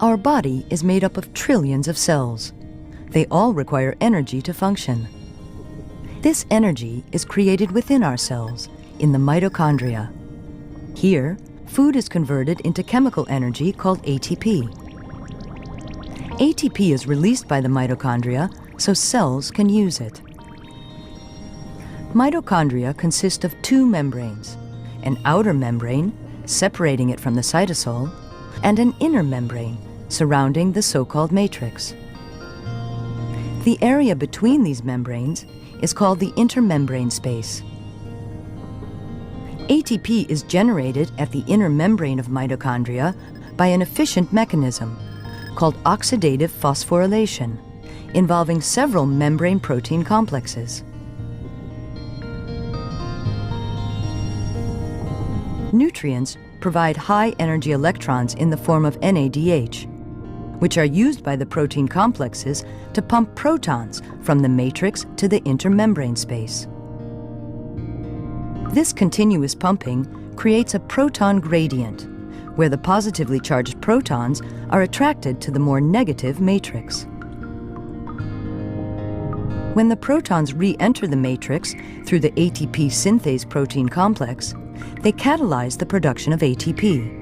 Our body is made up of trillions of cells. They all require energy to function. This energy is created within our cells, in the mitochondria. Here, food is converted into chemical energy called ATP. ATP is released by the mitochondria so cells can use it. Mitochondria consist of two membranes, an outer membrane, separating it from the cytosol, and an inner membrane, surrounding the so-called matrix. The area between these membranes is called the intermembrane space. ATP is generated at the inner membrane of mitochondria by an efficient mechanism called oxidative phosphorylation, involving several membrane protein complexes. Nutrients provide high-energy electrons in the form of NADH, which are used by the protein complexes to pump protons from the matrix to the intermembrane space. This continuous pumping creates a proton gradient, where the positively charged protons are attracted to the more negative matrix. When the protons re-enter the matrix through the ATP synthase protein complex, they catalyze the production of ATP.